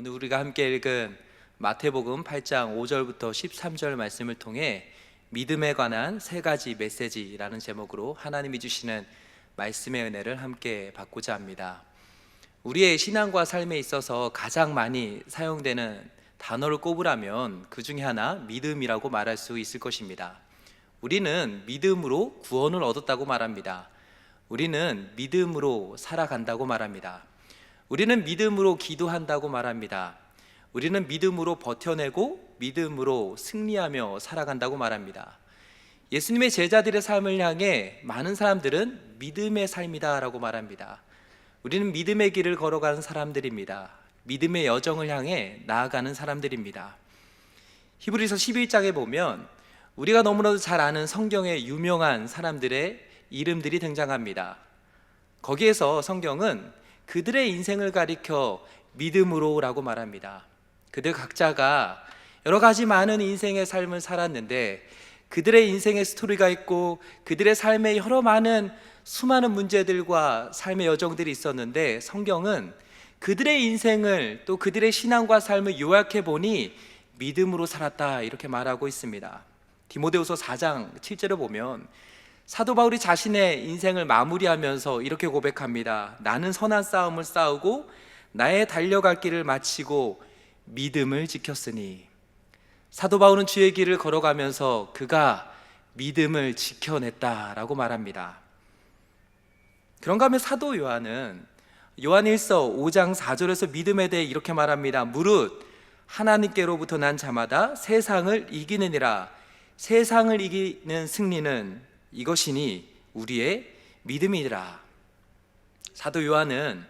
오늘 우리가 함께 읽은 마태복음 8장 5절부터 13절 말씀을 통해 믿음에 관한 세 가지 메시지라는 제목으로 하나님이 주시는 말씀의 은혜를 함께 받고자 합니다. 우리의 신앙과 삶에 있어서 가장 많이 사용되는 단어를 꼽으라면 그 중에 하나 믿음이라고 말할 수 있을 것입니다. 우리는 믿음으로 구원을 얻었다고 말합니다. 우리는 믿음으로 살아간다고 말합니다. 우리는 믿음으로 기도한다고 말합니다. 우리는 믿음으로 버텨내고 믿음으로 승리하며 살아간다고 말합니다. 예수님의 제자들의 삶을 향해 많은 사람들은 믿음의 삶이다 라고 말합니다. 우리는 믿음의 길을 걸어가는 사람들입니다. 믿음의 여정을 향해 나아가는 사람들입니다. 히브리서 11장에 보면 우리가 너무나도 잘 아는 성경의 유명한 사람들의 이름들이 등장합니다. 거기에서 성경은 그들의 인생을 가리켜 믿음으로 라고 말합니다. 그들 각자가 여러 가지 많은 인생의 삶을 살았는데 그들의 인생의 스토리가 있고 그들의 삶에 여러 수많은 문제들과 삶의 여정들이 있었는데 성경은 그들의 인생을 또 그들의 신앙과 삶을 요약해 보니 믿음으로 살았다 이렇게 말하고 있습니다. 디모데후서 4장 7절을 보면 사도 바울이 자신의 인생을 마무리하면서 이렇게 고백합니다. 나는 선한 싸움을 싸우고 나의 달려갈 길을 마치고 믿음을 지켰으니. 사도 바울은 주의 길을 걸어가면서 그가 믿음을 지켜냈다라고 말합니다. 그런가 하면 사도 요한은 요한일서 5장 4절에서 믿음에 대해 이렇게 말합니다. 무릇 하나님께로부터 난 자마다 세상을 이기느니라. 세상을 이기는 승리는 이것이니 우리의 믿음이라. 사도 요한은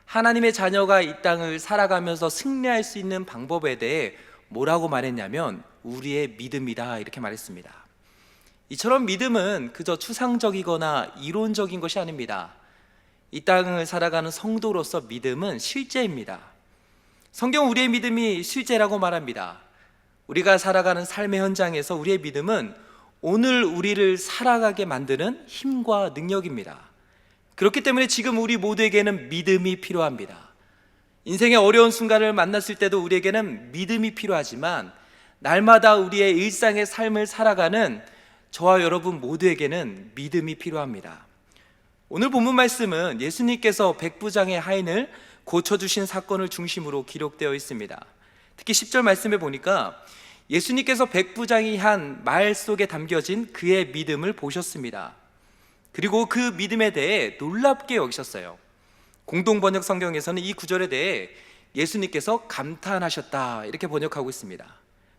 하나님의 자녀가 이 땅을 살아가면서 승리할 수 있는 방법에 대해 뭐라고 말했냐면 우리의 믿음이다 이렇게 말했습니다. 이처럼 믿음은 그저 추상적이거나 이론적인 것이 아닙니다. 이 땅을 살아가는 성도로서 믿음은 실제입니다. 성경 우리의 믿음이 실제라고 말합니다. 우리가 살아가는 삶의 현장에서 우리의 믿음은 오늘 우리를 살아가게 만드는 힘과 능력입니다. 그렇기 때문에 지금 우리 모두에게는 믿음이 필요합니다. 인생의 어려운 순간을 만났을 때도 우리에게는 믿음이 필요하지만 날마다 우리의 일상의 삶을 살아가는 저와 여러분 모두에게는 믿음이 필요합니다. 오늘 본문 말씀은 예수님께서 백부장의 하인을 고쳐주신 사건을 중심으로 기록되어 있습니다. 특히 10절 말씀에 보니까 예수님께서 백부장이 한 말 속에 담겨진 그의 믿음을 보셨습니다. 그리고 그 믿음에 대해 놀랍게 여기셨어요. 공동번역 성경에서는 이 구절에 대해 예수님께서 감탄하셨다 이렇게 번역하고 있습니다.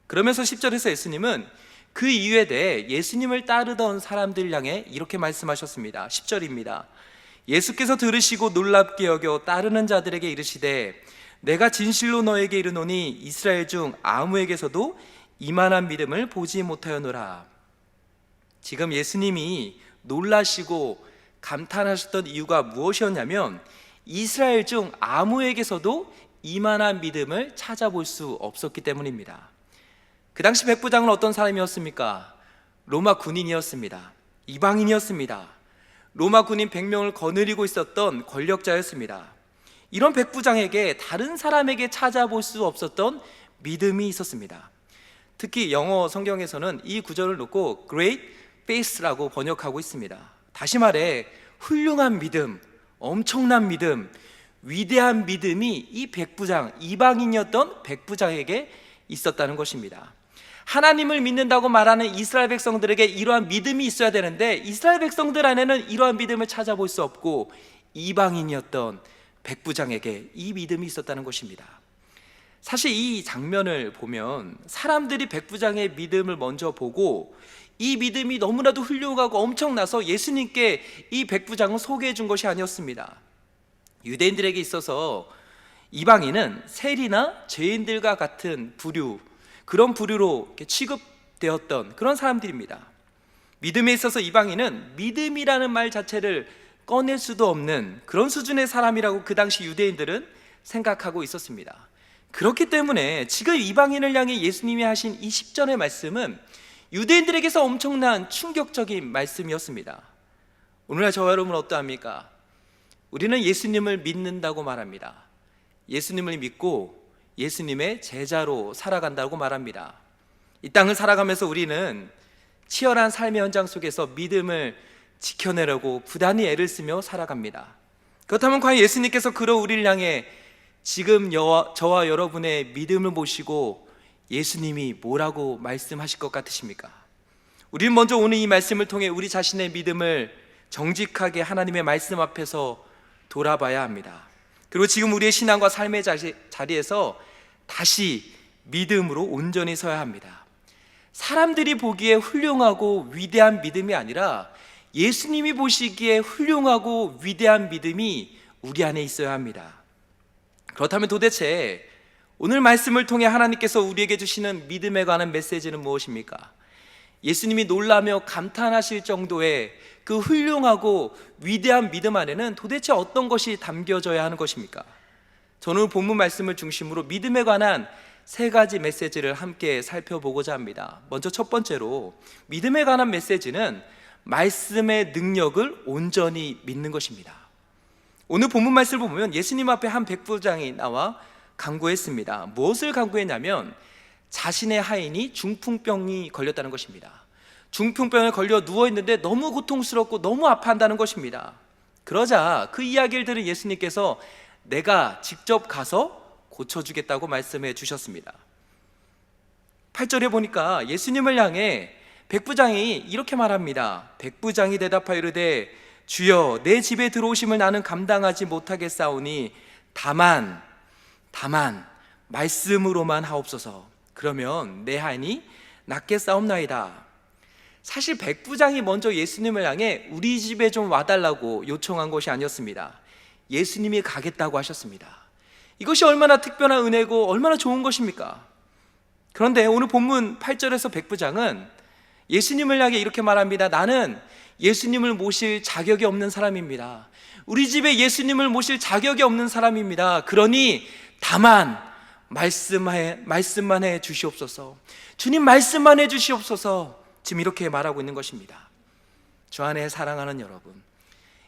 그러면서 10절에서 예수님은 그 이유에 대해 예수님을 따르던 사람들 향해 이렇게 말씀하셨습니다. 10절입니다. 예수께서 들으시고 놀랍게 여겨 따르는 자들에게 이르시되 내가 진실로 너에게 이르노니 이스라엘 중 아무에게서도 이만한 믿음을 보지 못하였노라. 지금 예수님이 놀라시고 감탄하셨던 이유가 무엇이었냐면 이스라엘 중 아무에게서도 이만한 믿음을 찾아볼 수 없었기 때문입니다. 그 당시 백부장은 어떤 사람이었습니까? 로마 군인이었습니다. 이방인이었습니다. 로마 군인 100명을 거느리고 있었던 권력자였습니다. 이런 백부장에게 다른 사람에게 찾아볼 수 없었던 믿음이 있었습니다. 특히 영어 성경에서는 이 구절을 놓고 Great Faith라고 번역하고 있습니다. 다시 말해 훌륭한 믿음, 엄청난 믿음, 위대한 믿음이 이 백부장, 이방인이었던 백부장에게 있었다는 것입니다. 하나님을 믿는다고 말하는 이스라엘 백성들에게 이러한 믿음이 있어야 되는데 이스라엘 백성들 안에는 이러한 믿음을 찾아볼 수 없고 이방인이었던 백부장에게 이 믿음이 있었다는 것입니다. 사실 이 장면을 보면 사람들이 백부장의 믿음을 먼저 보고 이 믿음이 너무나도 훌륭하고 엄청나서 예수님께 이 백부장을 소개해 준 것이 아니었습니다. 유대인들에게 있어서 이방인은 세리나 죄인들과 같은 부류, 그런 부류로 취급되었던 그런 사람들입니다. 믿음에 있어서 이방인은 믿음이라는 말 자체를 꺼낼 수도 없는 그런 수준의 사람이라고 그 당시 유대인들은 생각하고 있었습니다. 그렇기 때문에 지금 이방인을 향해 예수님이 하신 이 10절의 말씀은 유대인들에게서 엄청난 충격적인 말씀이었습니다. 오늘날 저와 여러분은 어떠합니까? 우리는 예수님을 믿는다고 말합니다. 예수님을 믿고 예수님의 제자로 살아간다고 말합니다. 이 땅을 살아가면서 우리는 치열한 삶의 현장 속에서 믿음을 지켜내려고 부단히 애를 쓰며 살아갑니다. 그렇다면 과연 예수님께서 그런 우리를 향해 지금 저와 여러분의 믿음을 보시고 예수님이 뭐라고 말씀하실 것 같으십니까? 우리는 먼저 오늘 이 말씀을 통해 우리 자신의 믿음을 정직하게 하나님의 말씀 앞에서 돌아봐야 합니다. 그리고 지금 우리의 신앙과 삶의 자리에서 다시 믿음으로 온전히 서야 합니다. 사람들이 보기에 훌륭하고 위대한 믿음이 아니라 예수님이 보시기에 훌륭하고 위대한 믿음이 우리 안에 있어야 합니다. 그렇다면 도대체 오늘 말씀을 통해 하나님께서 우리에게 주시는 믿음에 관한 메시지는 무엇입니까? 예수님이 놀라며 감탄하실 정도의 그 훌륭하고 위대한 믿음 안에는 도대체 어떤 것이 담겨져야 하는 것입니까? 저는 본문 말씀을 중심으로 믿음에 관한 3가지 메시지를 함께 살펴보고자 합니다. 먼저 첫 번째로 믿음에 관한 메시지는 말씀의 능력을 온전히 믿는 것입니다. 오늘 본문 말씀을 보면 예수님 앞에 한 백부장이 나와 간구했습니다. 무엇을 간구했냐면 자신의 하인이 중풍병이 걸렸다는 것입니다. 중풍병에 걸려 누워있는데 너무 고통스럽고 너무 아파한다는 것입니다. 그러자 그 이야기를 들은 예수님께서 내가 직접 가서 고쳐주겠다고 말씀해 주셨습니다. 8절에 보니까 예수님을 향해 백부장이 이렇게 말합니다. 백부장이 대답하여 이르되 주여 내 집에 들어오심을 나는 감당하지 못하겠사오니 다만 말씀으로만 하옵소서. 그러면 내 하인이 낫겠사옵나이다. 사실 백부장이 먼저 예수님을 향해 우리 집에 좀 와달라고 요청한 것이 아니었습니다. 예수님이 가겠다고 하셨습니다. 이것이 얼마나 특별한 은혜고 얼마나 좋은 것입니까? 그런데 오늘 본문 8절에서 백부장은 예수님을 향해 이렇게 말합니다. 나는 예수님을 모실 자격이 없는 사람입니다. 우리 집에 예수님을 모실 자격이 없는 사람입니다. 그러니 다만 말씀만 해 주시옵소서. 주님 말씀만 해 주시옵소서. 지금 이렇게 말하고 있는 것입니다. 주 안에 사랑하는 여러분,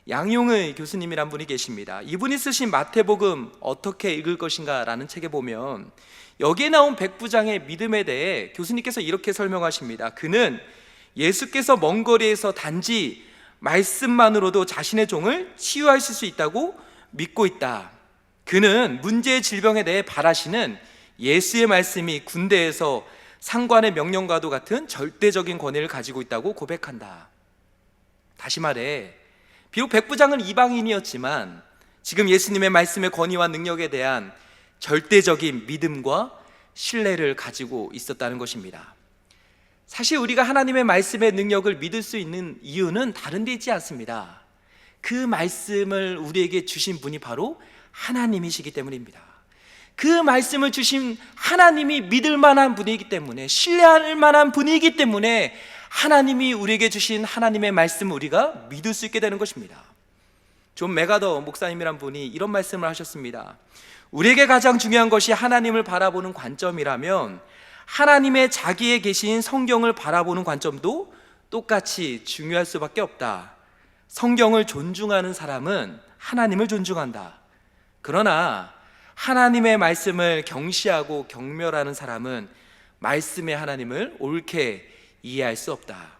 양용의 교수님이란 분이 계십니다. 이분이 쓰신 마태복음 어떻게 읽을 것인가 라는 책에 보면 여기에 나온 백부장의 믿음에 대해 교수님께서 이렇게 설명하십니다. 그는 예수께서 먼 거리에서 단지 말씀만으로도 자신의 종을 치유하실 수 있다고 믿고 있다. 그는 문제의 질병에 대해 바라시는 예수의 말씀이 군대에서 상관의 명령과도 같은 절대적인 권위를 가지고 있다고 고백한다. 다시 말해 비록 백부장은 이방인이었지만 지금 예수님의 말씀의 권위와 능력에 대한 절대적인 믿음과 신뢰를 가지고 있었다는 것입니다. 사실 우리가 하나님의 말씀의 능력을 믿을 수 있는 이유는 다른 데 있지 않습니다. 그 말씀을 우리에게 주신 분이 바로 하나님이시기 때문입니다. 그 말씀을 주신 하나님이 믿을 만한 분이기 때문에, 신뢰할 만한 분이기 때문에 하나님이 우리에게 주신 하나님의 말씀을 우리가 믿을 수 있게 되는 것입니다. 존 메가더 목사님이란 분이 이런 말씀을 하셨습니다. 우리에게 가장 중요한 것이 하나님을 바라보는 관점이라면 하나님의 자기에 계신 성경을 바라보는 관점도 똑같이 중요할 수밖에 없다. 성경을 존중하는 사람은 하나님을 존중한다. 그러나 하나님의 말씀을 경시하고 경멸하는 사람은 말씀의 하나님을 옳게 이해할 수 없다.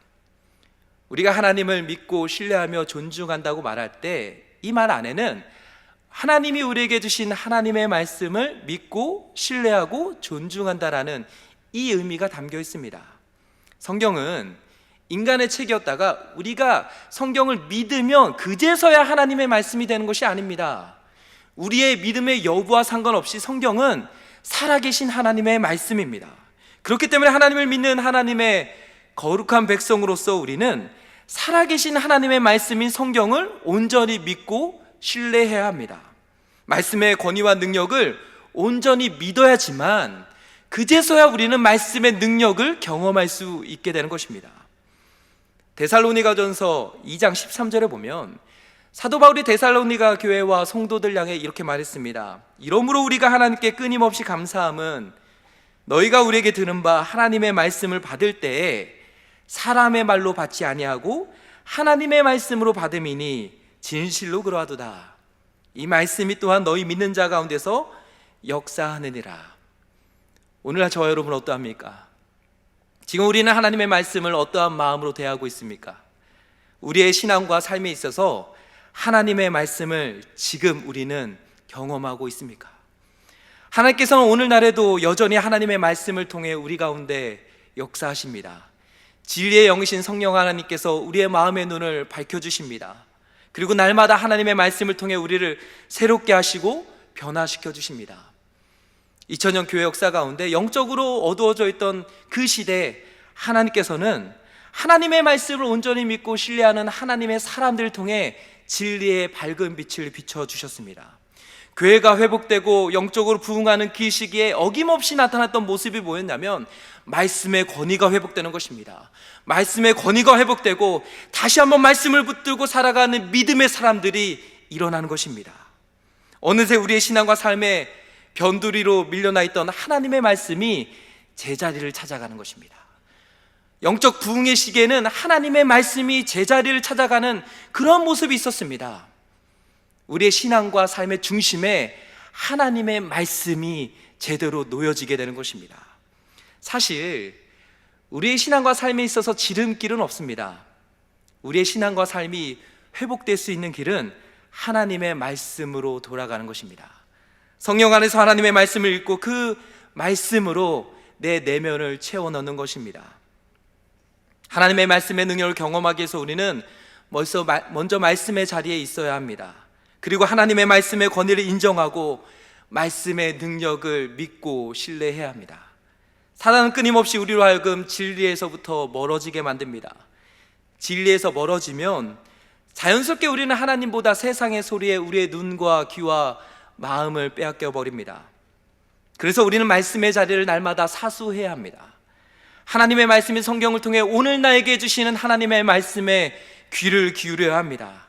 우리가 하나님을 믿고 신뢰하며 존중한다고 말할 때 이 말 안에는 하나님이 우리에게 주신 하나님의 말씀을 믿고 신뢰하고 존중한다라는 이 의미가 담겨 있습니다. 성경은 인간의 책이었다가 우리가 성경을 믿으면 그제서야 하나님의 말씀이 되는 것이 아닙니다. 우리의 믿음의 여부와 상관없이 성경은 살아계신 하나님의 말씀입니다. 그렇기 때문에 하나님을 믿는 하나님의 거룩한 백성으로서 우리는 살아계신 하나님의 말씀인 성경을 온전히 믿고 신뢰해야 합니다. 말씀의 권위와 능력을 온전히 믿어야지만 그제서야 우리는 말씀의 능력을 경험할 수 있게 되는 것입니다. 데살로니가전서 2장 13절에 보면 사도 바울이 데살로니가 교회와 성도들 향해 이렇게 말했습니다. 이러므로 우리가 하나님께 끊임없이 감사함은 너희가 우리에게 들은 바 하나님의 말씀을 받을 때에 사람의 말로 받지 아니하고 하나님의 말씀으로 받음이니 진실로 그러하도다. 이 말씀이 또한 너희 믿는 자 가운데서 역사하느니라. 오늘 저와 여러분 어떠합니까? 지금 우리는 하나님의 말씀을 어떠한 마음으로 대하고 있습니까? 우리의 신앙과 삶에 있어서 하나님의 말씀을 지금 우리는 경험하고 있습니까? 하나님께서는 오늘날에도 여전히 하나님의 말씀을 통해 우리 가운데 역사하십니다. 진리의 영이신 성령 하나님께서 우리의 마음의 눈을 밝혀주십니다. 그리고 날마다 하나님의 말씀을 통해 우리를 새롭게 하시고 변화시켜 주십니다. 2000년 교회 역사 가운데 영적으로 어두워져 있던 그 시대에 하나님께서는 하나님의 말씀을 온전히 믿고 신뢰하는 하나님의 사람들을 통해 진리의 밝은 빛을 비춰주셨습니다. 교회가 회복되고 영적으로 부흥하는 그 시기에 어김없이 나타났던 모습이 뭐였냐면 말씀의 권위가 회복되는 것입니다. 말씀의 권위가 회복되고 다시 한번 말씀을 붙들고 살아가는 믿음의 사람들이 일어나는 것입니다. 어느새 우리의 신앙과 삶에 변두리로 밀려나 있던 하나님의 말씀이 제자리를 찾아가는 것입니다. 영적 부흥의 시기에는 하나님의 말씀이 제자리를 찾아가는 그런 모습이 있었습니다. 우리의 신앙과 삶의 중심에 하나님의 말씀이 제대로 놓여지게 되는 것입니다. 사실 우리의 신앙과 삶에 있어서 지름길은 없습니다. 우리의 신앙과 삶이 회복될 수 있는 길은 하나님의 말씀으로 돌아가는 것입니다. 성령 안에서 하나님의 말씀을 읽고 그 말씀으로 내 내면을 채워 넣는 것입니다. 하나님의 말씀의 능력을 경험하기 위해서 우리는 먼저 말씀의 자리에 있어야 합니다. 그리고 하나님의 말씀의 권위를 인정하고 말씀의 능력을 믿고 신뢰해야 합니다. 사단은 끊임없이 우리로 하여금 진리에서부터 멀어지게 만듭니다. 진리에서 멀어지면 자연스럽게 우리는 하나님보다 세상의 소리에 우리의 눈과 귀와 마음을 빼앗겨 버립니다. 그래서 우리는 말씀의 자리를 날마다 사수해야 합니다. 하나님의 말씀인 성경을 통해 오늘 나에게 주시는 하나님의 말씀에 귀를 기울여야 합니다.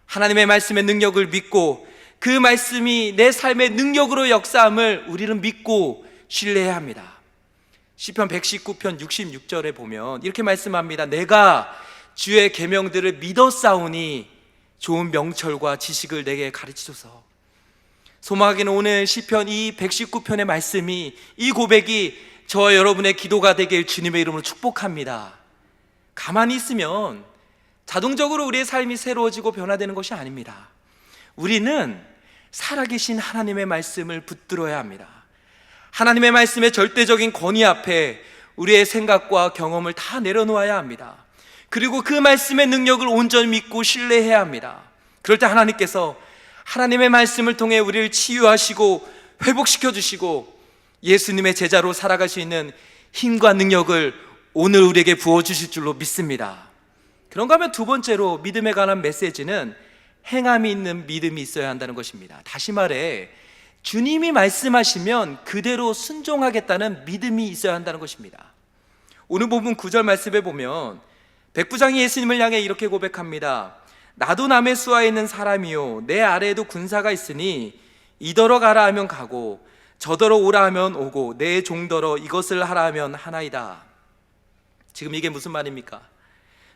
하나님의 말씀의 능력을 믿고 그 말씀이 내 삶의 능력으로 역사함을 우리는 믿고 신뢰해야 합니다. 시편 119편 66절에 보면 이렇게 말씀합니다. 내가 주의 계명들을 믿었사오니 좋은 명철과 지식을 내게 가르치소서. 소망하기는 오늘 시편 이 119편의 말씀이, 이 고백이 저와 여러분의 기도가 되길 주님의 이름으로 축복합니다. 가만히 있으면 자동적으로 우리의 삶이 새로워지고 변화되는 것이 아닙니다. 우리는 살아계신 하나님의 말씀을 붙들어야 합니다. 하나님의 말씀의 절대적인 권위 앞에 우리의 생각과 경험을 다 내려놓아야 합니다. 그리고 그 말씀의 능력을 온전히 믿고 신뢰해야 합니다. 그럴 때 하나님께서 하나님의 말씀을 통해 우리를 치유하시고 회복시켜 주시고 예수님의 제자로 살아갈 수 있는 힘과 능력을 오늘 우리에게 부어주실 줄로 믿습니다. 그런가 하면 두 번째로 믿음에 관한 메시지는 행함이 있는 믿음이 있어야 한다는 것입니다. 다시 말해 주님이 말씀하시면 그대로 순종하겠다는 믿음이 있어야 한다는 것입니다. 오늘 본문 9절 말씀에 보면 백부장이 예수님을 향해 이렇게 고백합니다. 나도 남의 수하에 있는 사람이요 내 아래에도 군사가 있으니 이더러 가라 하면 가고 저더러 오라 하면 오고 내 종더러 이것을 하라 하면 하나이다. 지금 이게 무슨 말입니까?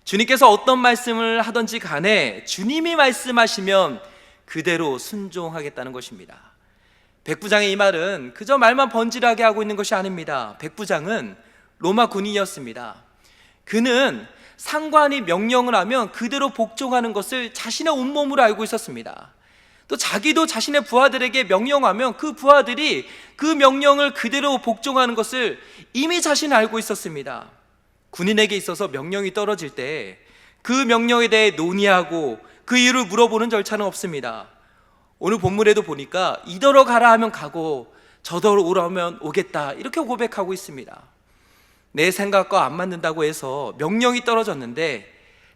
주님께서 어떤 말씀을 하든지 간에 주님이 말씀하시면 그대로 순종하겠다는 것입니다. 백부장의 이 말은 그저 말만 번지르하게 하고 있는 것이 아닙니다. 백부장은 로마 군인이었습니다. 그는 상관이 명령을 하면 그대로 복종하는 것을 자신의 온몸으로 알고 있었습니다. 또 자기도 자신의 부하들에게 명령하면 그 부하들이 그 명령을 그대로 복종하는 것을 이미 자신은 알고 있었습니다. 군인에게 있어서 명령이 떨어질 때 그 명령에 대해 논의하고 그 이유를 물어보는 절차는 없습니다. 오늘 본문에도 보니까 이더러 가라 하면 가고 저더러 오라 하면 오겠다 이렇게 고백하고 있습니다. 내 생각과 안 맞는다고 해서 명령이 떨어졌는데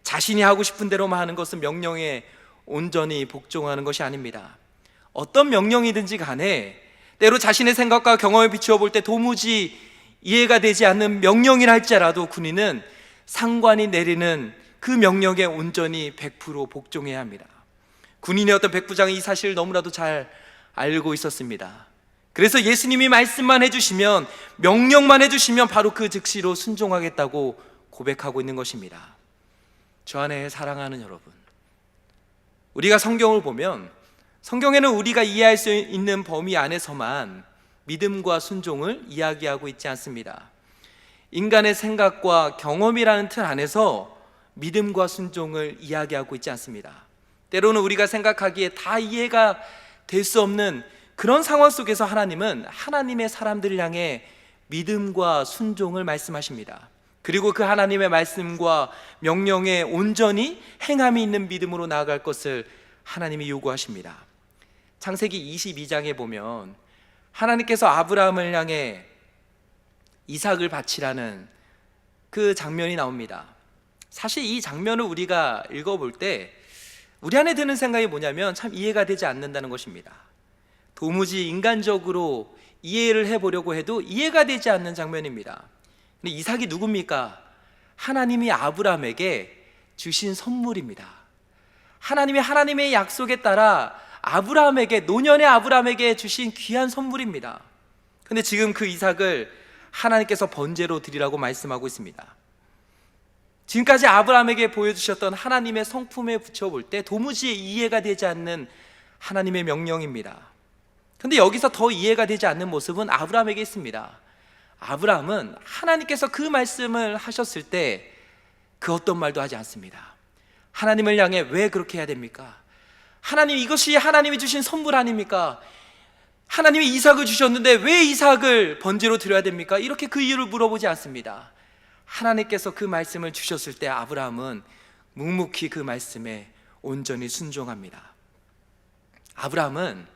자신이 하고 싶은 대로만 하는 것은 명령에 온전히 복종하는 것이 아닙니다. 어떤 명령이든지 간에 때로 자신의 생각과 경험에 비추어 볼 때 도무지 이해가 되지 않는 명령이라 할지라도 군인은 상관이 내리는 그 명령에 온전히 100% 복종해야 합니다. 군인이었던 백부장이 이 사실을 너무나도 잘 알고 있었습니다. 그래서 예수님이 말씀만 해주시면, 명령만 해주시면 바로 그 즉시로 순종하겠다고 고백하고 있는 것입니다. 저 안에 사랑하는 여러분, 우리가 성경을 보면 성경에는 우리가 이해할 수 있는 범위 안에서만 믿음과 순종을 이야기하고 있지 않습니다. 인간의 생각과 경험이라는 틀 안에서 믿음과 순종을 이야기하고 있지 않습니다. 때로는 우리가 생각하기에 다 이해가 될 수 없는 그런 상황 속에서 하나님은 하나님의 사람들을 향해 믿음과 순종을 말씀하십니다. 그리고 그 하나님의 말씀과 명령에 온전히 행함이 있는 믿음으로 나아갈 것을 하나님이 요구하십니다. 창세기 22장에 보면 하나님께서 아브라함을 향해 이삭을 바치라는 그 장면이 나옵니다. 사실 이 장면을 우리가 읽어볼 때 우리 안에 드는 생각이 뭐냐면 참 이해가 되지 않는다는 것입니다. 도무지 인간적으로 이해를 해보려고 해도 이해가 되지 않는 장면입니다. 근데 이삭이 누굽니까? 하나님이 아브라함에게 주신 선물입니다. 하나님의 약속에 따라 아브라함에게, 노년의 아브라함에게 주신 귀한 선물입니다. 근데 지금 그 이삭을 하나님께서 번제로 드리라고 말씀하고 있습니다. 지금까지 아브라함에게 보여주셨던 하나님의 성품에 붙여볼 때 도무지 이해가 되지 않는 하나님의 명령입니다. 근데 여기서 더 이해가 되지 않는 모습은 아브라함에게 있습니다. 아브라함은 하나님께서 그 말씀을 하셨을 때 그 어떤 말도 하지 않습니다. 하나님을 향해 왜 그렇게 해야 됩니까? 하나님, 이것이 하나님이 주신 선물 아닙니까? 하나님이 이삭을 주셨는데 왜 이삭을 번제로 드려야 됩니까? 이렇게 그 이유를 물어보지 않습니다. 하나님께서 그 말씀을 주셨을 때 아브라함은 묵묵히 그 말씀에 온전히 순종합니다. 아브라함은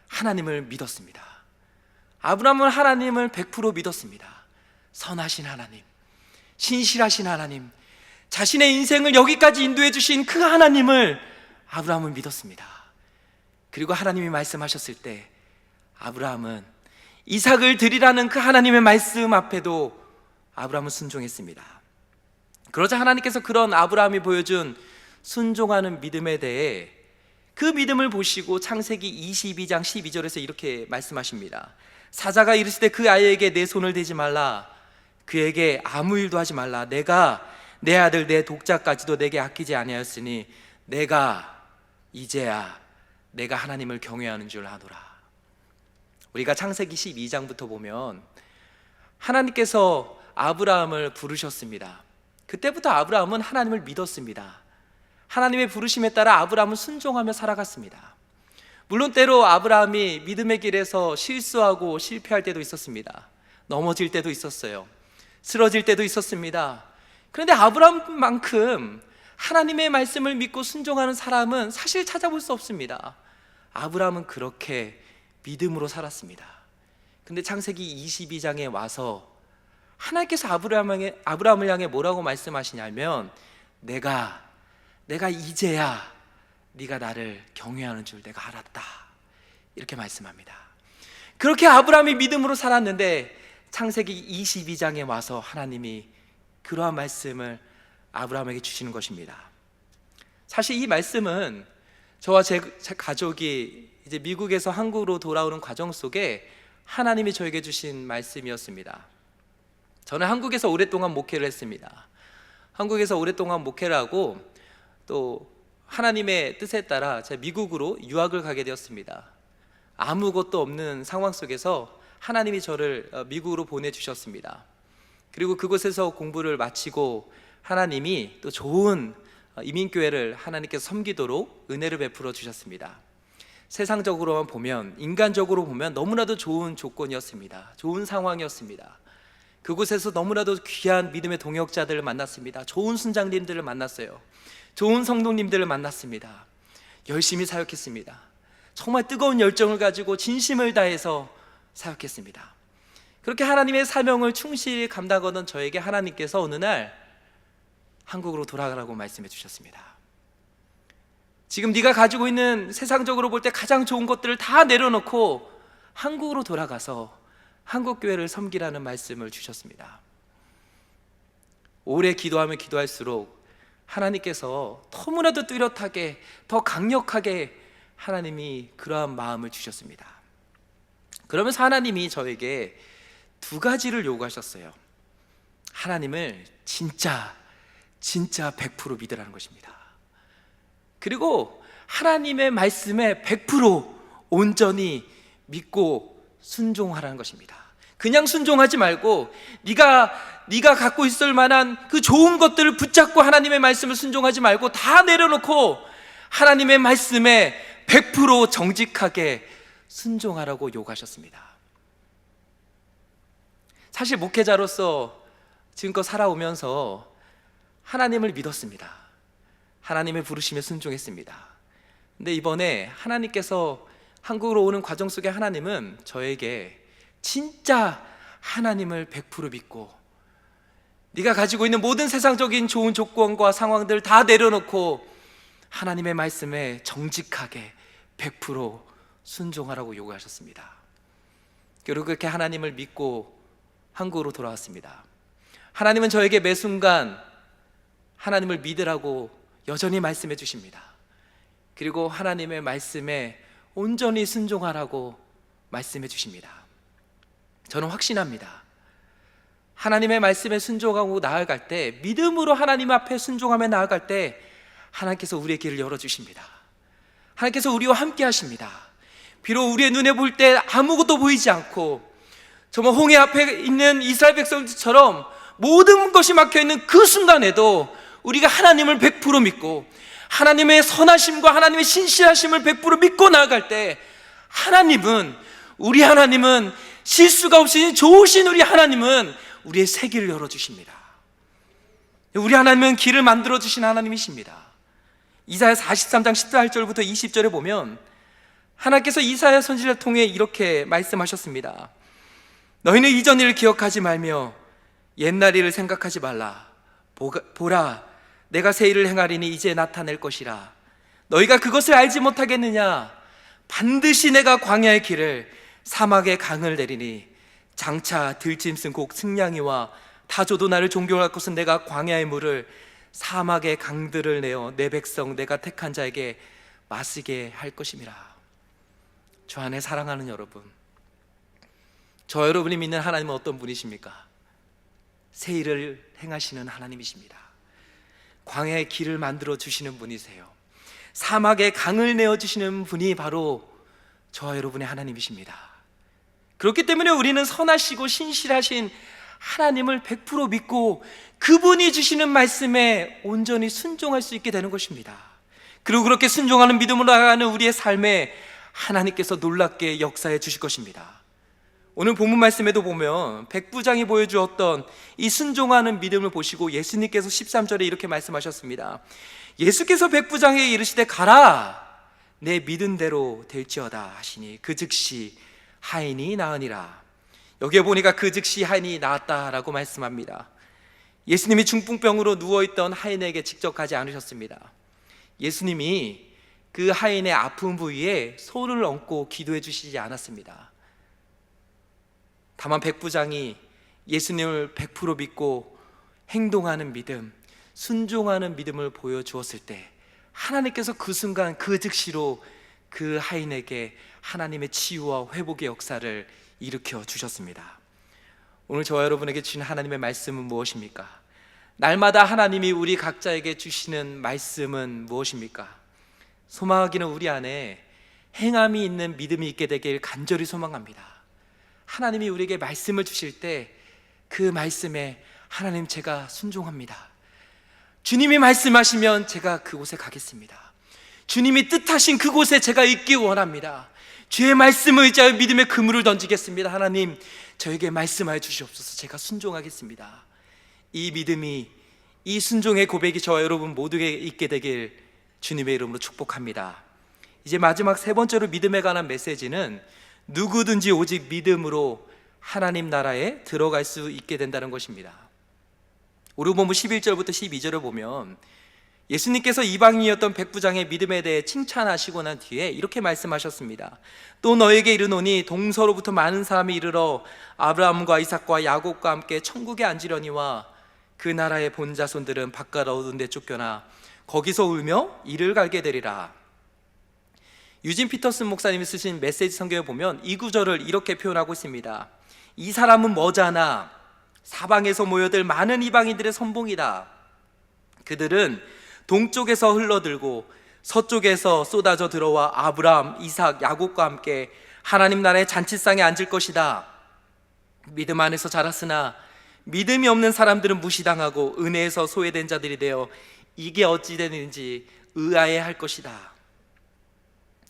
하나님을 믿었습니다. 아브라함은 하나님을 100% 믿었습니다. 선하신 하나님, 신실하신 하나님, 자신의 인생을 여기까지 인도해 주신 그 하나님을 아브라함은 믿었습니다. 그리고 하나님이 말씀하셨을 때 아브라함은 이삭을 드리라는 그 하나님의 말씀 앞에도 아브라함은 순종했습니다. 그러자 하나님께서 그런 아브라함이 보여준 순종하는 믿음에 대해 그 믿음을 보시고 창세기 22장 12절에서 이렇게 말씀하십니다. 사자가 이르시되 그 아이에게 내 손을 대지 말라, 그에게 아무 일도 하지 말라. 내가 내 아들 내 독자까지도 내게 아끼지 아니하였으니 내가 이제야 내가 하나님을 경외하는 줄 아노라. 우리가 창세기 12장부터 보면 하나님께서 아브라함을 부르셨습니다. 그때부터 아브라함은 하나님을 믿었습니다. 하나님의 부르심에 따라 아브라함은 순종하며 살아갔습니다. 물론 때로 아브라함이 믿음의 길에서 실수하고 실패할 때도 있었습니다. 넘어질 때도 있었어요. 쓰러질 때도 있었습니다. 그런데 아브라함만큼 하나님의 말씀을 믿고 순종하는 사람은 사실 찾아볼 수 없습니다. 아브라함은 그렇게 믿음으로 살았습니다. 근데 창세기 22장에 와서 하나님께서 아브라함을 향해 뭐라고 말씀하시냐면 내가 이제야 네가 나를 경외하는 줄 내가 알았다, 이렇게 말씀합니다. 그렇게 아브라함이 믿음으로 살았는데 창세기 22장에 와서 하나님이 그러한 말씀을 아브라함에게 주시는 것입니다. 사실 이 말씀은 저와 제 가족이 이제 미국에서 한국으로 돌아오는 과정 속에 하나님이 저에게 주신 말씀이었습니다. 저는 한국에서 오랫동안 목회를 했습니다. 한국에서 오랫동안 목회를 하고 또 하나님의 뜻에 따라 제가 미국으로 유학을 가게 되었습니다. 아무것도 없는 상황 속에서 하나님이 저를 미국으로 보내주셨습니다. 그리고 그곳에서 공부를 마치고 하나님이 또 좋은 이민교회를 하나님께서 섬기도록 은혜를 베풀어 주셨습니다. 세상적으로만 보면, 인간적으로 보면 너무나도 좋은 조건이었습니다. 좋은 상황이었습니다. 그곳에서 너무나도 귀한 믿음의 동역자들을 만났습니다. 좋은 순장님들을 만났어요. 좋은 성도님들을 만났습니다. 열심히 사역했습니다. 정말 뜨거운 열정을 가지고 진심을 다해서 사역했습니다. 그렇게 하나님의 사명을 충실히 감당하던 저에게 하나님께서 어느 날 한국으로 돌아가라고 말씀해 주셨습니다. 지금 네가 가지고 있는 세상적으로 볼 때 가장 좋은 것들을 다 내려놓고 한국으로 돌아가서 한국교회를 섬기라는 말씀을 주셨습니다. 오래 기도하면 기도할수록 하나님께서 너무나도 뚜렷하게, 더 강력하게 하나님이 그러한 마음을 주셨습니다. 그러면서 하나님이 저에게 두 가지를 요구하셨어요. 하나님을 진짜 100% 믿으라는 것입니다. 그리고 하나님의 말씀에 100% 온전히 믿고 순종하라는 것입니다. 그냥 순종하지 말고 네가 갖고 있을 만한 그 좋은 것들을 붙잡고 하나님의 말씀을 순종하지 말고 다 내려놓고 하나님의 말씀에 100% 정직하게 순종하라고 요구하셨습니다. 사실 목회자로서 지금껏 살아오면서 하나님을 믿었습니다. 하나님의 부르심에 순종했습니다. 근데 이번에 하나님께서 한국으로 오는 과정 속에 하나님은 저에게 진짜 하나님을 100% 믿고 네가 가지고 있는 모든 세상적인 좋은 조건과 상황들 다 내려놓고 하나님의 말씀에 정직하게 100% 순종하라고 요구하셨습니다. 결국 그렇게 하나님을 믿고 한국으로 돌아왔습니다. 하나님은 저에게 매 순간 하나님을 믿으라고 여전히 말씀해 주십니다. 그리고 하나님의 말씀에 온전히 순종하라고 말씀해 주십니다. 저는 확신합니다. 하나님의 말씀에 순종하고 나아갈 때, 믿음으로 하나님 앞에 순종하며 나아갈 때 하나님께서 우리의 길을 열어주십니다. 하나님께서 우리와 함께 하십니다. 비록 우리의 눈에 볼 때 아무것도 보이지 않고 정말 홍해 앞에 있는 이스라엘 백성들처럼 모든 것이 막혀있는 그 순간에도 우리가 하나님을 100% 믿고 하나님의 선하심과 하나님의 신실하심을 100% 믿고 나아갈 때 우리 하나님은 실수가 없으신 좋으신 우리 하나님은 우리의 새 길을 열어주십니다. 우리 하나님은 길을 만들어주신 하나님이십니다. 이사야 43장 18절부터 20절에 보면 하나님께서 이사야 선지자를 통해 이렇게 말씀하셨습니다. 너희는 이전 일을 기억하지 말며 옛날 일을 생각하지 말라. 보라, 내가 새 일을 행하리니 이제 나타낼 것이라. 너희가 그것을 알지 못하겠느냐? 반드시 내가 광야의 길을 사막의 강을 내리니 장차 들짐승 곡 승냥이와 다조도 나를 존경할 것은 내가 광야의 물을 사막의 강들을 내어 내 백성 내가 택한 자에게 마시게 할 것임이라. 저 안에 사랑하는 여러분, 저 여러분이 믿는 하나님은 어떤 분이십니까? 새 일을 행하시는 하나님이십니다. 광야의 길을 만들어 주시는 분이세요. 사막의 강을 내어주시는 분이 바로 저와 여러분의 하나님이십니다. 그렇기 때문에 우리는 선하시고 신실하신 하나님을 100% 믿고 그분이 주시는 말씀에 온전히 순종할 수 있게 되는 것입니다. 그리고 그렇게 순종하는 믿음으로 나아가는 우리의 삶에 하나님께서 놀랍게 역사해 주실 것입니다. 오늘 본문 말씀에도 보면 백부장이 보여주었던 이 순종하는 믿음을 보시고 예수님께서 13절에 이렇게 말씀하셨습니다. 예수께서 백부장에게 이르시되 가라, 내 믿은 대로 될지어다 하시니 그 즉시 하인이 나으니라. 여기에 보니까 그 즉시 하인이 나았다라고 말씀합니다. 예수님이 중풍병으로 누워있던 하인에게 직접 가지 않으셨습니다. 예수님이 그 하인의 아픈 부위에 손을 얹고 기도해 주시지 않았습니다. 다만 백부장이 예수님을 100% 믿고 행동하는 믿음, 순종하는 믿음을 보여주었을 때 하나님께서 그 순간 그 즉시로 그 하인에게 하나님의 치유와 회복의 역사를 일으켜 주셨습니다. 오늘 저와 여러분에게 주신 하나님의 말씀은 무엇입니까? 날마다 하나님이 우리 각자에게 주시는 말씀은 무엇입니까? 소망하기는 우리 안에 행함이 있는 믿음이 있게 되길 간절히 소망합니다. 하나님이 우리에게 말씀을 주실 때 그 말씀에 하나님, 제가 순종합니다. 주님이 말씀하시면 제가 그곳에 가겠습니다. 주님이 뜻하신 그곳에 제가 있기 원합니다. 주의 말씀을 의지하여 믿음의 그물을 던지겠습니다. 하나님, 저에게 말씀하여 주시옵소서. 제가 순종하겠습니다. 이 믿음이, 이 순종의 고백이 저와 여러분 모두에게 있게 되길 주님의 이름으로 축복합니다. 이제 마지막 세 번째로 믿음에 관한 메시지는 누구든지 오직 믿음으로 하나님 나라에 들어갈 수 있게 된다는 것입니다. 우리 본문 11절부터 12절을 보면 예수님께서 이방인이었던 백부장의 믿음에 대해 칭찬하시고 난 뒤에 이렇게 말씀하셨습니다. 또 너에게 이르노니 동서로부터 많은 사람이 이르러 아브라함과 이삭과 야곱과 함께 천국에 앉으려니와 그 나라의 본자손들은 바깥 어두운 데 쫓겨나 거기서 울며 이를 갈게 되리라. 유진 피터슨 목사님이 쓰신 메시지 성경에 보면 이 구절을 이렇게 표현하고 있습니다. 이 사람은 머지않아 사방에서 모여들 많은 이방인들의 선봉이다. 그들은 동쪽에서 흘러들고 서쪽에서 쏟아져 들어와 아브라함, 이삭, 야곱과 함께 하나님 나라의 잔치상에 앉을 것이다. 믿음 안에서 자랐으나 믿음이 없는 사람들은 무시당하고 은혜에서 소외된 자들이 되어 이게 어찌 되는지 의아해할 것이다.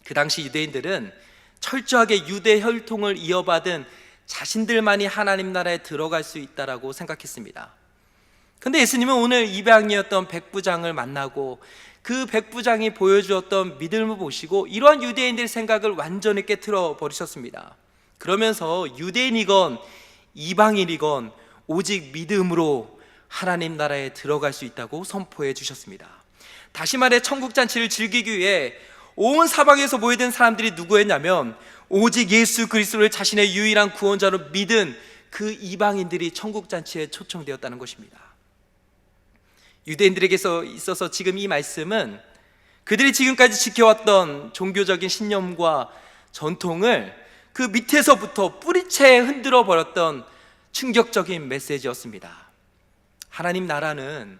그 당시 유대인들은 철저하게 유대 혈통을 이어받은 자신들만이 하나님 나라에 들어갈 수 있다라고 생각했습니다. 근데 예수님은 오늘 입양이었던 백부장을 만나고 그 백부장이 보여주었던 믿음을 보시고 이러한 유대인들의 생각을 완전히 깨트려 버리셨습니다. 그러면서 유대인이건 이방인이건 오직 믿음으로 하나님 나라에 들어갈 수 있다고 선포해 주셨습니다. 다시 말해 천국 잔치를 즐기기 위해 온 사방에서 모여든 사람들이 누구였냐면 오직 예수 그리스도를 자신의 유일한 구원자로 믿은 그 이방인들이 천국 잔치에 초청되었다는 것입니다. 유대인들에게 있어서 지금 이 말씀은 그들이 지금까지 지켜왔던 종교적인 신념과 전통을 그 밑에서부터 뿌리채 흔들어 버렸던 충격적인 메시지였습니다. 하나님 나라는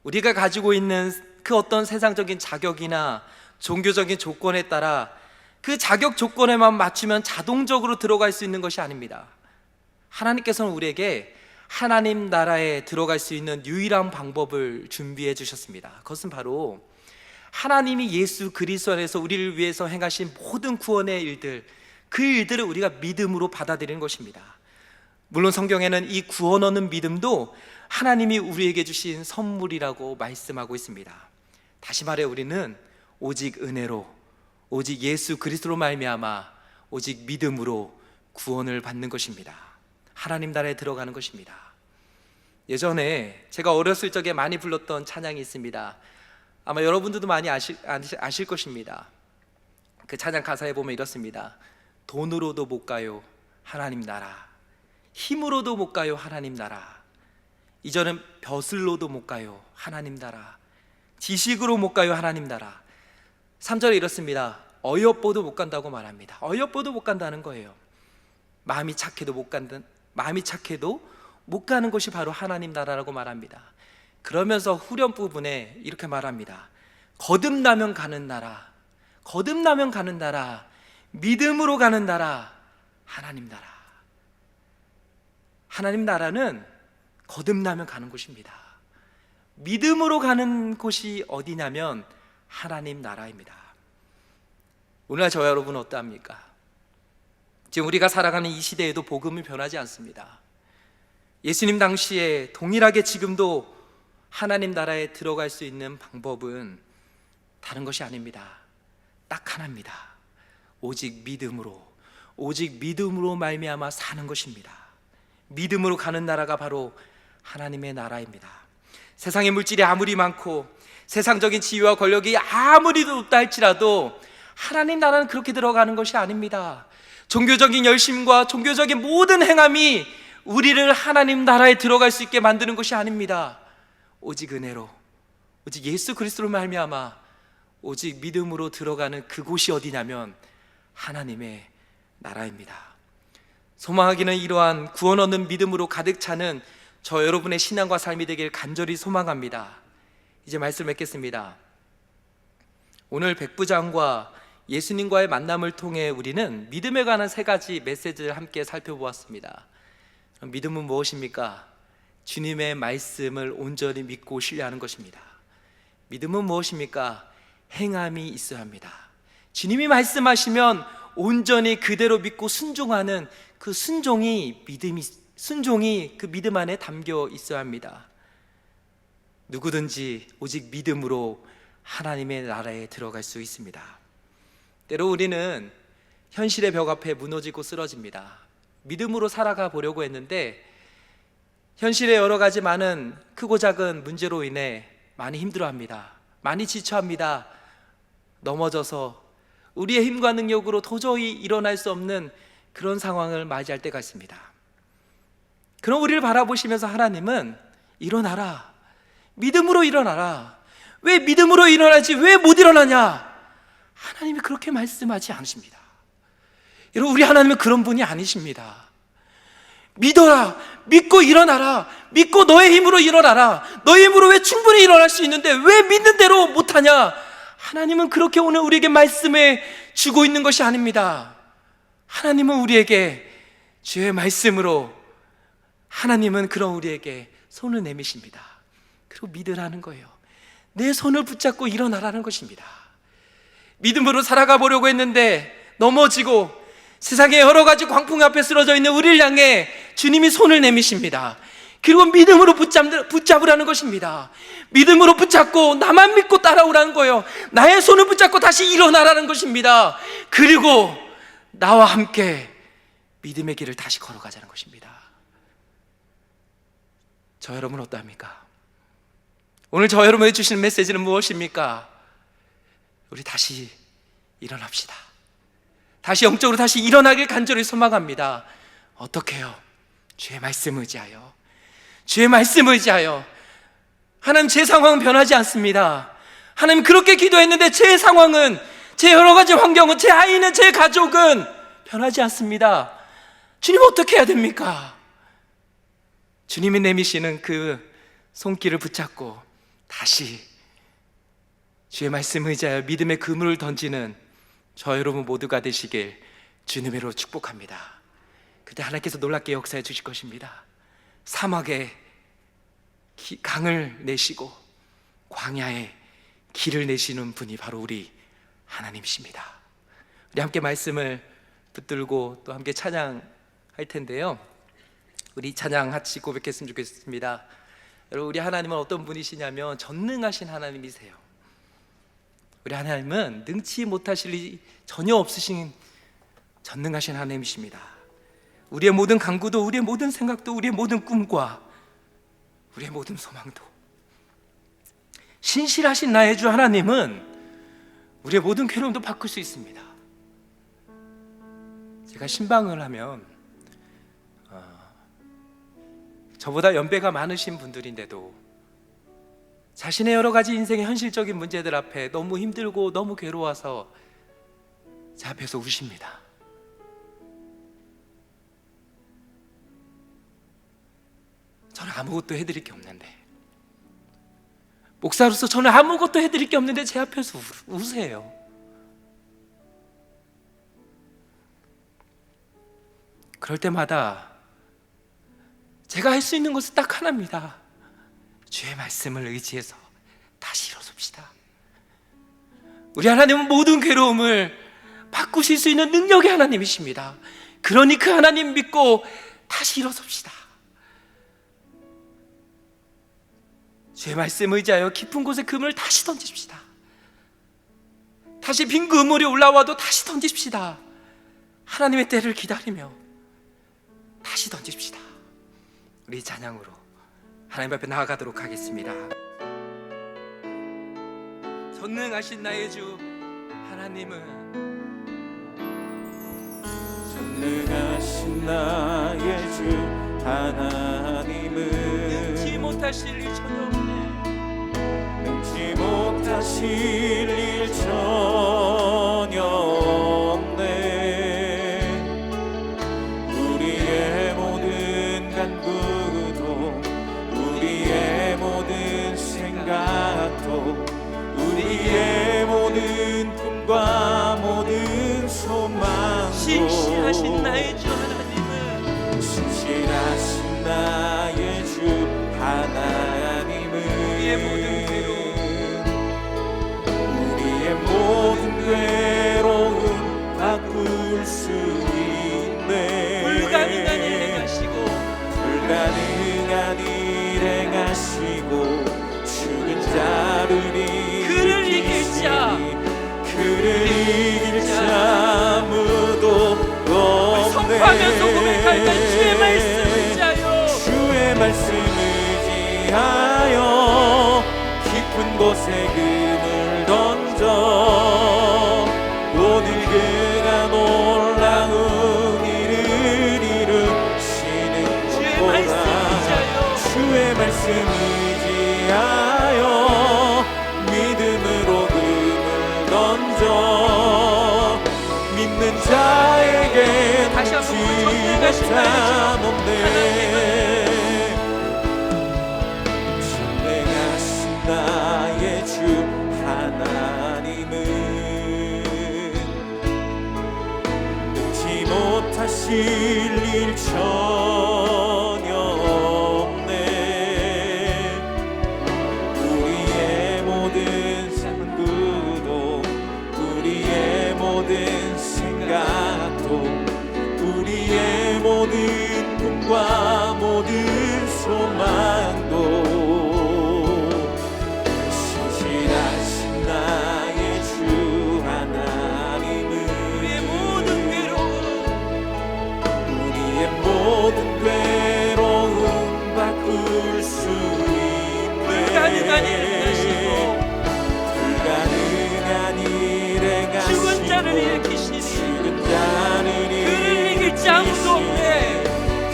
우리가 가지고 있는 그 어떤 세상적인 자격이나 종교적인 조건에 따라 그 자격 조건에만 맞추면 자동적으로 들어갈 수 있는 것이 아닙니다. 하나님께서는 우리에게 하나님 나라에 들어갈 수 있는 유일한 방법을 준비해 주셨습니다. 그것은 바로 하나님이 예수 그리스도 안에서 우리를 위해서 행하신 모든 구원의 일들, 그 일들을 우리가 믿음으로 받아들이는 것입니다. 물론 성경에는 이 구원 얻는 믿음도 하나님이 우리에게 주신 선물이라고 말씀하고 있습니다. 다시 말해 우리는 오직 은혜로, 오직 예수 그리스도로 말미암아 오직 믿음으로 구원을 받는 것입니다. 하나님 나라에 들어가는 것입니다. 예전에 제가 어렸을 적에 많이 불렀던 찬양이 있습니다. 아마 여러분들도 많이 아실 것입니다. 그 찬양 가사에 보면 이렇습니다. 돈으로도 못 가요 하나님 나라, 힘으로도 못 가요 하나님 나라, 이전은 벼슬로도 못 가요 하나님 나라, 지식으로 못 가요 하나님 나라. 3절에 이렇습니다. 어여뻐도 못 간다고 말합니다. 어여뻐도 못 간다는 거예요. 마음이 착해도 못 가는 것이 바로 하나님 나라라고 말합니다. 그러면서 후렴 부분에 이렇게 말합니다. 거듭나면 가는 나라, 거듭나면 가는 나라, 믿음으로 가는 나라, 하나님 나라. 하나님 나라는 거듭나면 가는 곳입니다. 믿음으로 가는 곳이 어디냐면 하나님 나라입니다. 오늘날 저와 여러분은 어떠합니까? 지금 우리가 살아가는 이 시대에도 복음은 변하지 않습니다. 예수님 당시에 동일하게 지금도 하나님 나라에 들어갈 수 있는 방법은 다른 것이 아닙니다. 딱 하나입니다. 오직 믿음으로 말미암아 사는 것입니다. 믿음으로 가는 나라가 바로 하나님의 나라입니다. 세상의 물질이 아무리 많고 세상적인 지위와 권력이 아무리 높다 할지라도 하나님 나라는 그렇게 들어가는 것이 아닙니다. 종교적인 열심과 종교적인 모든 행함이 우리를 하나님 나라에 들어갈 수 있게 만드는 것이 아닙니다. 오직 은혜로, 오직 예수 그리스도로 말미암아 오직 믿음으로 들어가는 그곳이 어디냐면 하나님의 나라입니다. 소망하기는 이러한 구원 얻는 믿음으로 가득 차는 저 여러분의 신앙과 삶이 되길 간절히 소망합니다. 이제 말씀 맺겠습니다. 오늘 백부장과 예수님과의 만남을 통해 우리는 믿음에 관한 3가지 메시지를 함께 살펴보았습니다. 믿음은 무엇입니까? 주님의 말씀을 온전히 믿고 신뢰하는 것입니다. 믿음은 무엇입니까? 행함이 있어야 합니다. 주님이 말씀하시면 온전히 그대로 믿고 순종하는 그 순종이 그 믿음 안에 담겨 있어야 합니다. 누구든지 오직 믿음으로 하나님의 나라에 들어갈 수 있습니다. 때로 우리는 현실의 벽 앞에 무너지고 쓰러집니다. 믿음으로 살아가 보려고 했는데 현실의 여러 가지 많은 크고 작은 문제로 인해 많이 힘들어합니다. 많이 지쳐합니다. 넘어져서 우리의 힘과 능력으로 도저히 일어날 수 없는 그런 상황을 맞이할 때가 있습니다. 그럼 우리를 바라보시면서 하나님은 일어나라, 믿음으로 일어나라. 왜 믿음으로 일어나지 왜 못 일어나냐? 하나님이 그렇게 말씀하지 않으십니다. 여러분, 우리 하나님은 그런 분이 아니십니다. 믿어라, 믿고 일어나라, 믿고 너의 힘으로 일어나라. 너의 힘으로 왜 충분히 일어날 수 있는데 왜 믿는 대로 못하냐? 하나님은 그렇게 오늘 우리에게 말씀해 주고 있는 것이 아닙니다. 하나님은 우리에게 주의 말씀으로, 하나님은 그런 우리에게 손을 내미십니다. 그리고 믿으라는 거예요. 내 손을 붙잡고 일어나라는 것입니다. 믿음으로 살아가 보려고 했는데 넘어지고 세상에 여러 가지 광풍 앞에 쓰러져 있는 우리를 향해 주님이 손을 내미십니다. 그리고 믿음으로 붙잡으라는 것입니다. 믿음으로 붙잡고 나만 믿고 따라오라는 거예요. 나의 손을 붙잡고 다시 일어나라는 것입니다. 그리고 나와 함께 믿음의 길을 다시 걸어가자는 것입니다. 저 여러분 어떠합니까? 오늘 저 여러분이 주시는 메시지는 무엇입니까? 우리 다시 일어납시다. 다시 영적으로 다시 일어나길 간절히 소망합니다. 어떻게 해요? 주의 말씀 의지하여, 주의 말씀 의지하여. 하나님, 제 상황은 변하지 않습니다. 하나님, 그렇게 기도했는데 제 상황은, 제 여러 가지 환경은, 제 아이는, 제 가족은 변하지 않습니다. 주님, 어떻게 해야 됩니까? 주님이 내미시는 그 손길을 붙잡고 다시 주의 말씀 의지하여 믿음의 그물을 던지는 저 여러분 모두가 되시길 주님으로 축복합니다. 그때 하나님께서 놀랍게 역사해 주실 것입니다. 사막에 강을 내시고 광야에 길을 내시는 분이 바로 우리 하나님이십니다. 우리 함께 말씀을 붙들고 또 함께 찬양할 텐데요, 우리 찬양 같이 고백했으면 좋겠습니다. 여러분, 우리 하나님은 어떤 분이시냐면 전능하신 하나님이세요. 우리 하나님은 능치 못하실 일이 전혀 없으신 전능하신 하나님이십니다. 우리의 모든 간구도, 우리의 모든 생각도, 우리의 모든 꿈과 우리의 모든 소망도, 신실하신 나의 주 하나님은 우리의 모든 괴로움도 바꿀 수 있습니다. 제가 신방을 하면 저보다 연배가 많으신 분들인데도 자신의 여러 가지 인생의 현실적인 문제들 앞에 너무 힘들고 너무 괴로워서 제 앞에서 우십니다. 저는 아무것도 해드릴 게 없는데, 목사로서 저는 아무것도 해드릴 게 없는데 제 앞에서 우세요. 그럴 때마다 제가 할 수 있는 것은 딱 하나입니다. 주의 말씀을 의지해서 다시 일어섭시다. 우리 하나님은 모든 괴로움을 바꾸실 수 있는 능력의 하나님이십니다. 그러니 그 하나님 믿고 다시 일어섭시다. 주의 말씀 의지하여 깊은 곳에 그물을 다시 던집시다. 다시 빈 그물이 올라와도 다시 던집시다. 하나님의 때를 기다리며 다시 던집시다. 우리 찬양으로 하나님 앞에 나아가도록 하겠습니다. 전능하신 나의 주 하나님은, 전능하신 나의 주 하나님은 능치 못하실 일 전혀 없네. 능치 못하실 일 전혀 없네. 우리의 모든 간구도, 우리의 모든 생각도, 우리의 모든 꿈과 모든 소망도, 신실하신 나의 주 하나님은, 신실하신 나의 주 하나님은 우리의 모든 괴로움 바꿀 수 있네. 불가능한 일 행하시고, 불가능한 일 행하시고, 죽은 자를 그를 이길 자, 그를 이길 자 아무도 없네. 선포하면서 고백할까? 주의 말씀 의지하여, 주의 말씀 의지하여 깊은 곳에 그물 던져 오늘 그가 놀라운 일을 이루시는 주의 말씀 의지하여, 주의 말씀 의지하여 믿음으로 그물 던져 믿는 자에게 다시 한번 능치 못함 없네. 전능하신 나의 주 하나님 하지 못하실 일 전혀 없네. 우리의 모든 상구도 우리의 모든 생각도 우리의 모든 꿈과 모든 소망도 신실하신 나의 주 하나님은 우리의 모든 모든 괴로움 바꿀 수 있네. 불가능한 일을 하시고 불가능한 일에 가시고 죽은 자를 일으키시니 죽은 자를 그를 이길 자 아무도 없네.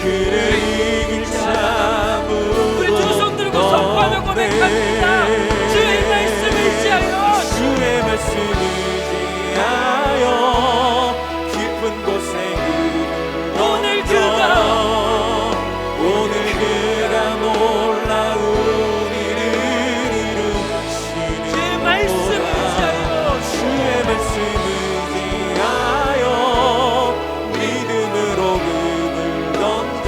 그를 이길 자 아무도 우리 두 손 들고 선포하며 고백합니다. 주의 말씀을 의지하여 주의 말씀을 의지하여 깊은 곳에 오늘 그가 놀라운 일을 이루시는 주의 말씀을 의지하여 주의 말씀을 의지하여 믿음으로 금을 던져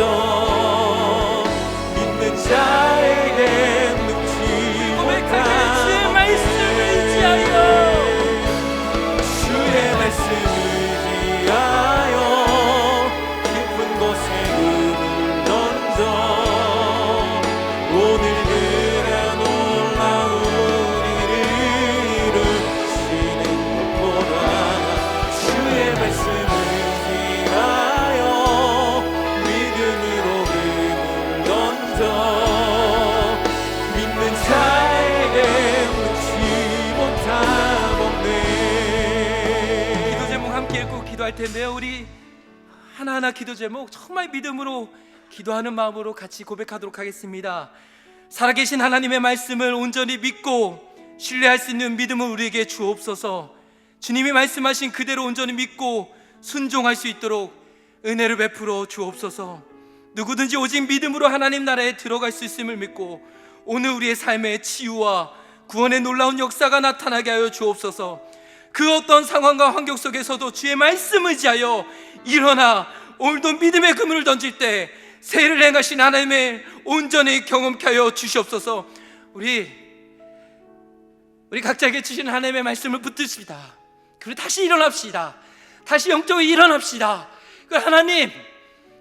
믿는 자에게 능치 고백하게 주의 못한 말씀을 의지하여 주의 말씀을 의지하여 깊은 곳에 금을 던져 오늘 그가 놀라운 일을 이루시는 것보다 주의 말씀을 의지하여 믿음으로 금을 던져 믿는 자에게 묻지 못함 없네. 기도 제목 함께 읽고 기도할 텐데요. 우리 하나하나 기도 제목 정말 믿음으로 기도하는 마음으로 같이 고백하도록 하겠습니다. 살아계신 하나님의 말씀을 온전히 믿고 신뢰할 수 있는 믿음을 우리에게 주옵소서. 주님이 말씀하신 그대로 온전히 믿고 순종할 수 있도록 은혜를 베풀어 주옵소서. 누구든지 오직 믿음으로 하나님 나라에 들어갈 수 있음을 믿고 오늘 우리의 삶의 치유와 구원의 놀라운 역사가 나타나게 하여 주옵소서. 그 어떤 상황과 환경 속에서도 주의 말씀을 의지하여 일어나 오늘도 믿음의 그물을 던질 때 새를 행하신 하나님의 온전히 경험케 하여 주시옵소서. 우리 각자에게 주시는 하나님의 말씀을 붙듭시다. 그리고 다시 일어납시다. 다시 영적으로 일어납시다. 하나님,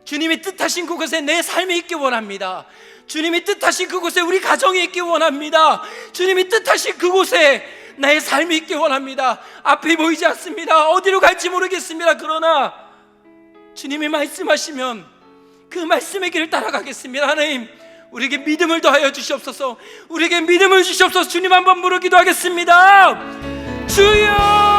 주님이 뜻하신 그곳에 내 삶이 있기 원합니다. 주님이 뜻하신 그곳에 우리 가정이 있기 원합니다. 주님이 뜻하신 그곳에 나의 삶이 있기 원합니다. 앞이 보이지 않습니다. 어디로 갈지 모르겠습니다. 그러나 주님이 말씀하시면 그 말씀의 길을 따라가겠습니다. 하나님, 우리에게 믿음을 더하여 주시옵소서. 우리에게 믿음을 주시옵소서. 주님 한번 부르기도 하겠습니다. 주여!